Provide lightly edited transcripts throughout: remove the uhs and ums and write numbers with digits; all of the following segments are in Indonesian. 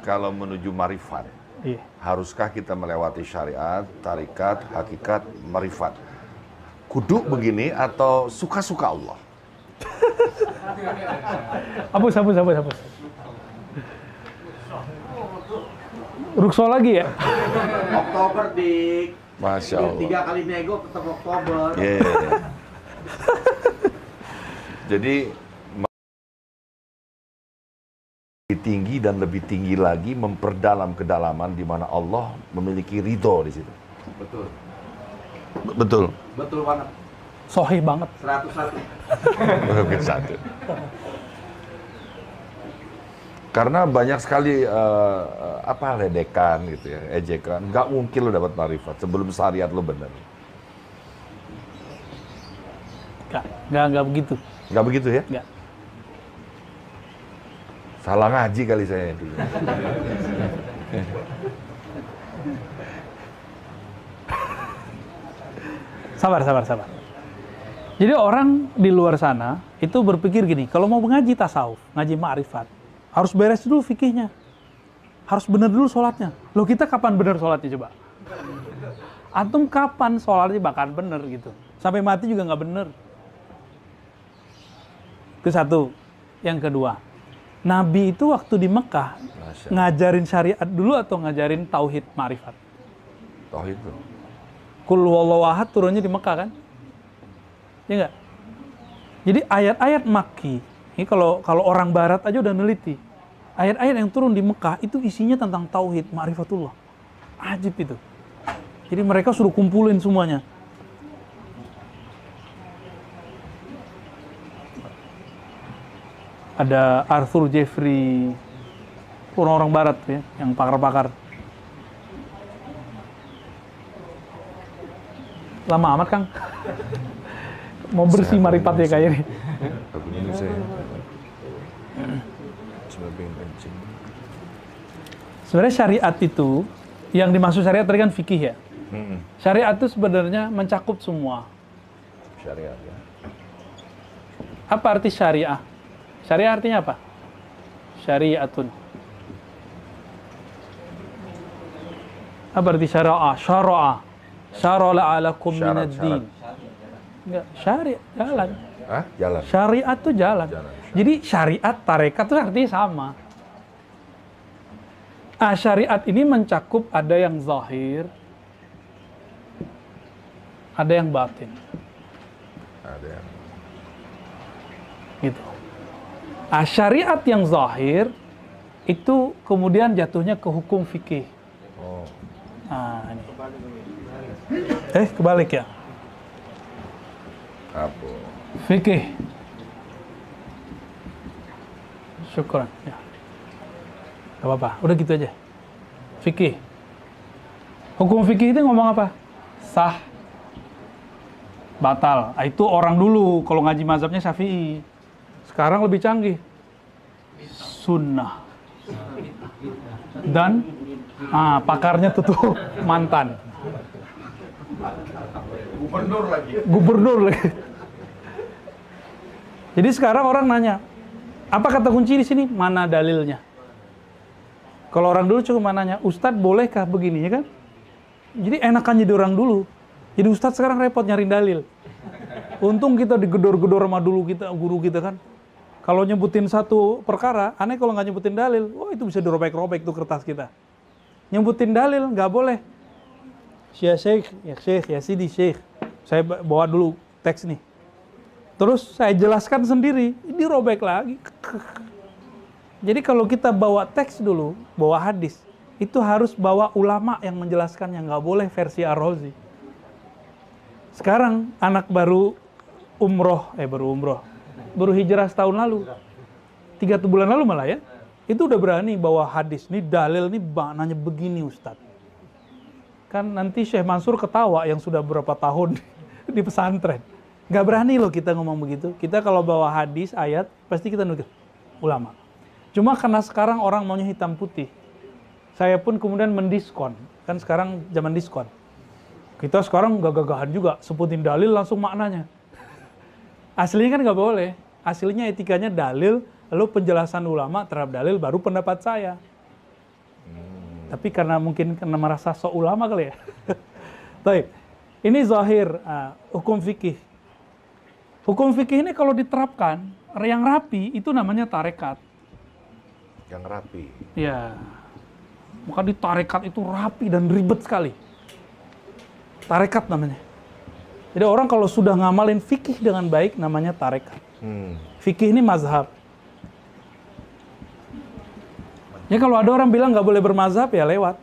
kalau menuju marifat, Iya. haruskah kita melewati syariat, tarikat, hakikat, marifat? Kudu begini atau suka-suka Allah? Hapus. Rukso lagi ya? Oktober, Dik. Masya Allah. 3 kali nego tetap Oktober. Yeah. Jadi lebih tinggi dan lebih tinggi lagi memperdalam kedalaman di mana Allah memiliki ridho di situ. Betul. Betul. Betul banget. Sohih banget. 101. Mungkin satu. Karena banyak sekali ledekan gitu ya, ejekan. Nggak mungkin lo dapat marifat sebelum syariat lo benar. Nggak begitu. Nggak begitu ya? Nggak. Salah ngaji kali saya dulu. Sabar. Jadi orang di luar sana itu berpikir gini, kalau mau ngaji tasawuf, ngaji ma'rifat, harus beres dulu fikihnya. Harus benar dulu sholatnya. Loh, kita kapan benar sholatnya coba? Antum kapan sholatnya bakal benar gitu? Sampai mati juga nggak benar. Itu satu. Yang kedua, Nabi itu waktu di Mekah ngajarin syariat dulu atau ngajarin tauhid ma'rifat? Tauhid tuh. Qul huwallahu ahad turunnya di Mekah kan? Ya enggak? Jadi ayat-ayat Makki, ini kalau orang barat aja udah neliti. Ayat-ayat yang turun di Mekah itu isinya tentang tauhid, ma'rifatullah. Ajib itu. Jadi mereka suruh kumpulin semuanya. Ada Arthur Jeffrey, orang-orang barat ya, yang pakar-pakar. Lama amat, Kang. Mau bersih marifat ya kayaknya. Lagunya ini saya. Cuma pengen kencing. Sebenarnya syariat itu, yang dimaksud syariat tadi kan fikih ya. Syariat itu sebenarnya mencakup semua. Syariat ya. Apa arti syariah? Syariah artinya apa? Syariatun. Apa arti syara'a? Syara'a. Syara'a lakum minad din. Enggak, syariat, jalan. Hah? Jalan. Syariat itu jalan. Jalan. Jadi syariat, tarekat itu artinya sama. Syariat ini mencakup ada yang zahir, ada yang batin. Ada yang Gitu. Syariat yang zahir itu kemudian jatuhnya ke hukum fikih. oh. Ini. Kebalik ya. Apa? Fikih. Syukran. Ya. Gak apa-apa, udah gitu aja. Fikih. Hukum fikih itu ngomong apa? Sah, batal. Itu orang dulu, kalau ngaji mazhabnya Syafi'i. Sekarang lebih canggih. Sunnah. Dan pakarnya tuh mantan. Gubernur lagi. Jadi sekarang orang nanya, apa kata kunci di sini? Mana dalilnya? Kalau orang dulu cuma nanya, Ustadz bolehkah begini, ya kan? Jadi enakan jadi orang dulu. Jadi Ustadz sekarang repot nyari dalil. Untung kita digedor-gedor sama dulu kita, guru kita kan. Kalau nyebutin satu perkara, aneh kalau nggak nyebutin dalil, wah itu bisa dirobek-robek tuh kertas kita. Nyebutin dalil nggak boleh. Ya Syekh, ya Sidi Syekh. Saya bawa dulu teks nih. Terus saya jelaskan sendiri, dirobek lagi. Jadi kalau kita bawa teks dulu, bawa hadis, itu harus bawa ulama yang menjelaskan, yang nggak boleh versi Ar-Razi. Sekarang anak baru baru hijrah setahun lalu, 3 bulan lalu malah ya, itu udah berani bawa hadis. Nih dalil nih maknanya begini Ustadz. Kan nanti Syekh Mansur ketawa yang sudah berapa tahun di pesantren. Nggak berani loh kita ngomong begitu. Kita kalau bawa hadis, ayat, pasti kita nukil ulama. Cuma karena sekarang orang maunya hitam putih, saya pun kemudian mendiskon. Kan sekarang zaman diskon. Kita sekarang gagah-gagahan juga, sebutin dalil langsung maknanya. Aslinya kan nggak boleh. Aslinya etikanya dalil, lalu penjelasan ulama terhadap dalil, baru pendapat saya. Tapi karena merasa sok ulama kali ya. Baik. Ini zahir hukum fikih. Hukum fikih ini kalau diterapkan yang rapi itu namanya tarekat. Yang rapi. Ya. Maka di tarekat itu rapi dan ribet sekali. Tarekat namanya. Jadi orang kalau sudah ngamalin fikih dengan baik namanya tarekat. Fikih ini mazhab. Ya kalau ada orang bilang nggak boleh bermazhab ya lewat.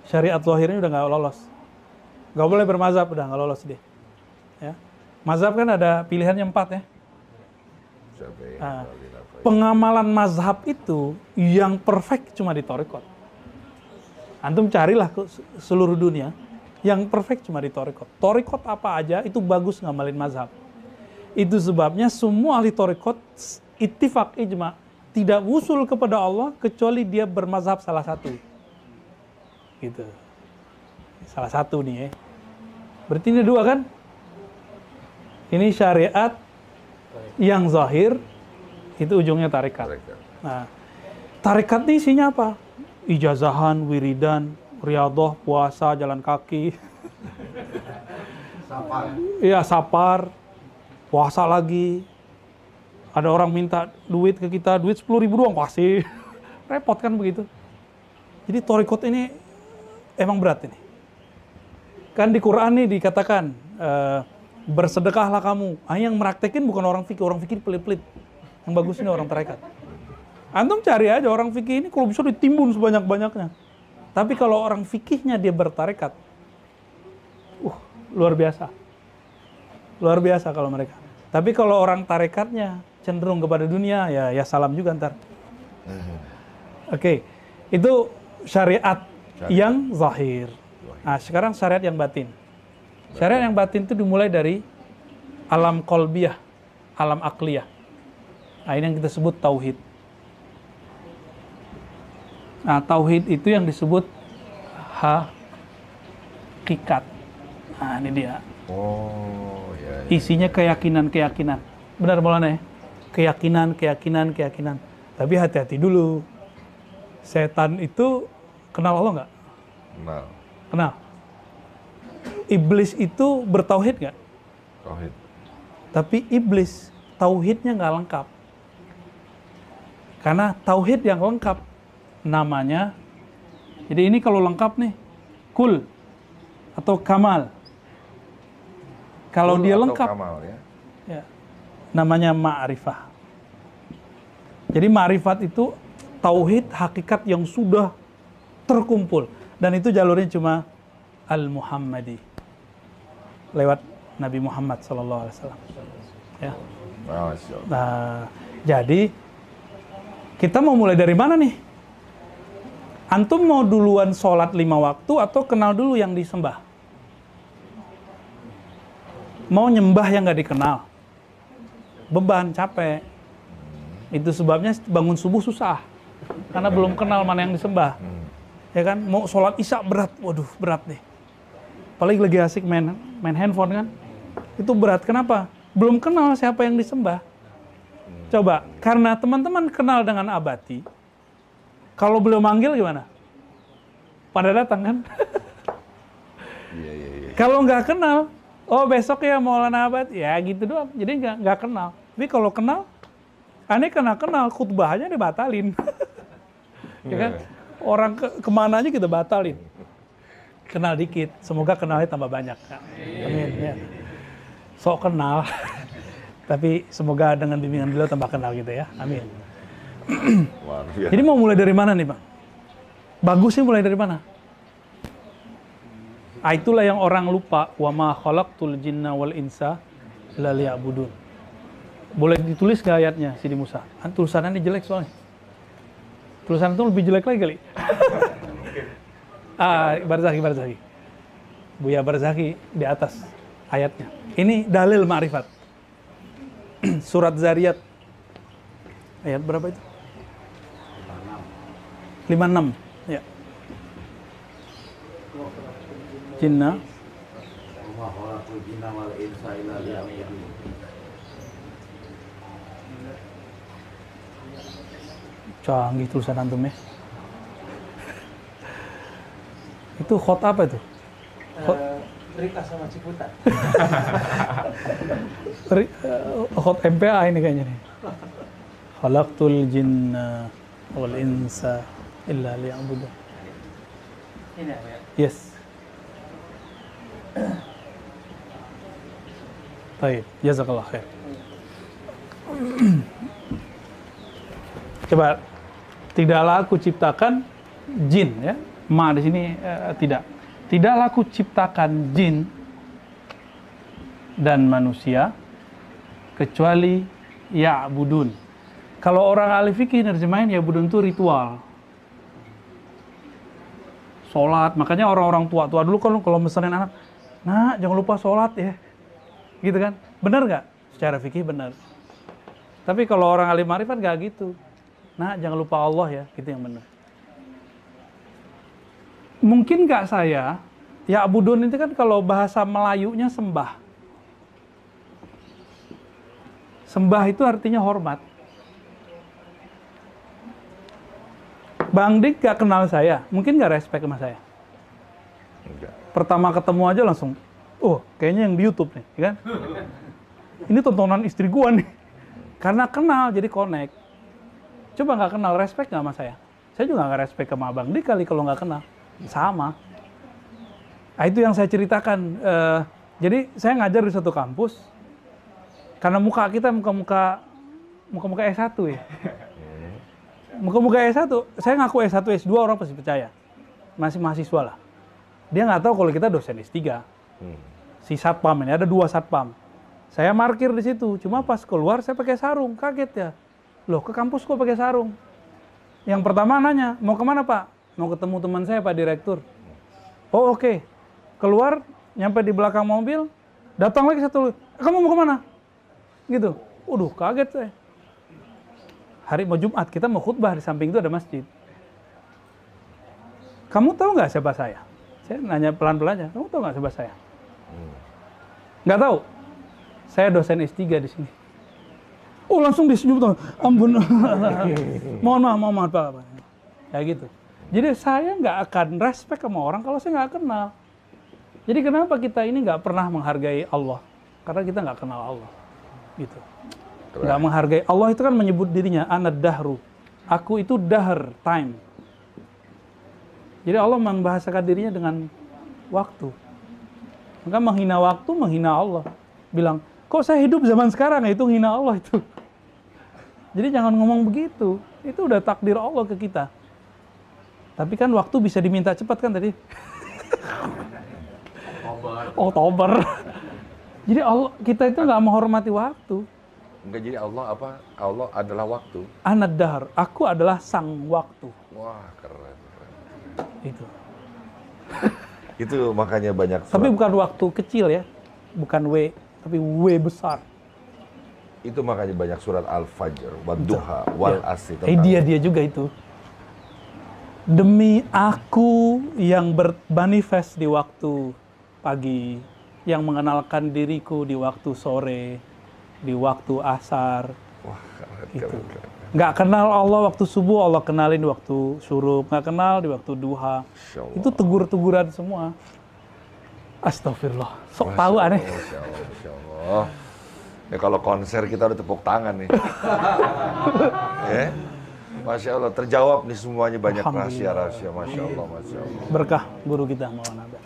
Syariat zahirnya udah nggak lolos. Nggak boleh bermazhab udah nggak lolos dia. Ya. Mazhab kan ada pilihannya 4 ya. Pengamalan mazhab itu yang perfect cuma di tarekat. Antum carilah ke seluruh dunia, yang perfect cuma di tarekat. Tarekat apa aja itu bagus ngamalin mazhab. Itu sebabnya semua ahli tarekat ittifaq ijma tidak usul kepada Allah kecuali dia bermazhab salah satu. Gitu. Salah satu nih ya. Berarti ini 2 kan? Ini syariat yang zahir, itu ujungnya tarekat. Nah, tarekat ini isinya apa? Ijazahan, wiridan, riyadhah, puasa, jalan kaki. Sapar. Iya, sapar, puasa lagi. Ada orang minta duit ke kita, duit 10.000 doang kasih. Repot kan begitu. Jadi tarekat ini emang berat ini. Kan di Quran nih dikatakan, bersedekahlah kamu. Yang meraktekin bukan orang fikih pelit-pelit. Yang bagus ini orang tarekat. Antum cari aja orang fikih ini kalau bisa ditimbun sebanyak-banyaknya. Tapi kalau orang fikihnya dia bertarekat, luar biasa. Luar biasa kalau mereka. Tapi kalau orang tarekatnya cenderung kepada dunia, ya salam juga ntar. Oke, itu syariat yang zahir. Nah, sekarang syariat yang batin. Syariat yang batin itu dimulai dari alam qalbiyah, alam akliyah. Nah, ini yang kita sebut tauhid. Nah, tauhid itu yang disebut hakikat. Nah, ini dia. Oh, ya. Isinya keyakinan-keyakinan. Benar Maulana ya? Keyakinan. Tapi hati-hati dulu. Setan itu kenal Allah nggak? Kenal. Iblis itu bertauhid nggak? Tauhid. Tapi iblis tauhidnya nggak lengkap. Karena tauhid yang lengkap namanya, jadi ini kalau lengkap nih, kul atau kamal. Kalau dia lengkap, kamal, ya, namanya ma'rifah. Jadi ma'rifat itu tauhid hakikat yang sudah terkumpul. Dan itu jalurnya cuma Al-Muhammadi. Lewat Nabi Muhammad SAW. Ya. Nah, jadi kita mau mulai dari mana nih? Antum mau duluan sholat 5 waktu atau kenal dulu yang disembah? Mau nyembah yang nggak dikenal? Beban, capek. Itu sebabnya bangun subuh susah. Karena belum kenal mana yang disembah. Ya kan? Mau sholat isya berat. Waduh, berat nih. Apalagi lagi asik main handphone kan? Itu berat. Kenapa? Belum kenal siapa yang disembah. Coba, karena teman-teman kenal dengan abadi, kalau belum manggil gimana? Pada datang kan? Iya. Kalau nggak kenal, oh besok ya Maulana Abad, ya gitu doang. Jadi nggak kenal. Tapi kalau kenal, aneh kena kenal, khutbah aja dibatalin. Ya kan? Orang kemana aja kita batalin. Kenal dikit, semoga kenalnya tambah banyak. Amin. Ya. Sok kenal, tapi semoga dengan bimbingan beliau tambah kenal gitu ya. Amin. Jadi mau mulai dari mana nih Bang? Bagusnya mulai dari mana? Itulah yang orang lupa. Wa ma khalaqtul jinna wal insa illa liya'budun. Boleh ditulis gak ayatnya Sidi Musa? Tulisannya jelek soalnya. Tulisan itu lebih jelek lagi kali. Barzakhi. Buya Barzakhi di atas ayatnya. Ini dalil ma'rifat. Surat Zariyat. Ayat berapa itu? 56. Ya. Jinna. Canggih tulisan antum ya. Itu khot apa itu? Rika sama Ciputat. Khot MPA ini kayaknya nih. Khalaqtul jinna wal insa illa liya'budun. Ini ya. Yes. Baik, jazakallah khair. Coba, tidaklah aku ciptakan jin ya. Ma di sini tidak. Tidaklah aku ciptakan jin dan manusia kecuali ya'budun. Kalau orang ahli fikih nerjemahin ya'budun itu ritual. Sholat, makanya orang-orang tua-tua dulu kan kalau mesenin anak, nah jangan lupa sholat ya. Gitu kan? Benar nggak? Secara fikih benar. Tapi kalau orang ahli marifat nggak gitu. Nah jangan lupa Allah ya, gitu yang benar. Mungkin nggak saya, ya abudun itu kan kalau bahasa Melayunya sembah. Sembah itu artinya hormat. Bang Dik gak kenal saya, mungkin gak respect sama saya. Enggak. Pertama ketemu aja langsung, oh kayaknya yang di YouTube nih, ya kan? Ini tontonan istri gua nih. Karena kenal, jadi connect. Coba gak kenal, respect gak sama saya? Saya juga gak respect sama Bang Dik kali kalau gak kenal. Sama. Nah, itu yang saya ceritakan. Jadi saya ngajar di satu kampus, karena muka kita muka-muka S1 ya. Muka-muka S1, saya ngaku S1, S2 orang pasti percaya. Masih mahasiswa lah. Dia nggak tahu kalau kita dosen S3. Si satpam ini, ada 2 satpam. Saya parkir di situ, cuma pas keluar saya pakai sarung, kaget ya. Loh, ke kampus kok pakai sarung? Yang pertama nanya, mau kemana Pak? Mau ketemu teman saya Pak Direktur. Oh oke. Keluar, nyampe di belakang mobil, datang lagi satu, kamu mau kemana? Gitu. Waduh, kaget saya. Hari mau Jumat, kita mau khutbah, di samping itu ada masjid. Kamu tahu nggak siapa saya? Saya nanya pelan-pelan aja, kamu tahu nggak siapa saya? Nggak tahu. Saya dosen S3 di sini. Oh langsung disenyum tuh, ampun. mohon maaf Pak. Kayak gitu. Jadi saya nggak akan respect sama orang kalau saya nggak kenal. Jadi kenapa kita ini nggak pernah menghargai Allah? Karena kita nggak kenal Allah. Gitu. Nggak menghargai Allah itu kan menyebut dirinya anad dahru. Aku itu dahr, time. Jadi Allah membahasakan dirinya dengan waktu. Maka menghina waktu, menghina Allah. Bilang, kok saya hidup zaman sekarang, itu hina Allah itu. Jadi jangan ngomong begitu. Itu udah takdir Allah ke kita. Tapi kan waktu bisa diminta cepat kan tadi? Oktober. Jadi Allah, kita itu nggak menghormati waktu. Enggak, jadi Allah apa? Allah adalah waktu. Anad dahar, aku adalah sang waktu. Wah, keren. Itu. Itu makanya banyak surat. Tapi bukan waktu kecil ya. Bukan W, tapi W besar. Itu makanya banyak surat Al-Fajr, Wadduha, Wal Asri. Dia juga itu. Demi aku yang bermanifest di waktu pagi, yang mengenalkan diriku di waktu sore, di waktu asar. Wah, keren, Gitu. keren. Nggak kenal Allah waktu subuh, Allah kenalin di waktu syuruk. Nggak kenal di waktu duha. Masya Allah. Itu tegur-teguran semua. Astagfirullah. Sok tahu aneh. Masya Allah, Masya Allah. Ya kalau konser kita udah tepuk tangan nih. Ya, Masya Allah. Terjawab nih semuanya, banyak rahasia-rahasia. Masya Allah, Masya Allah. Berkah guru kita Maulana Abad.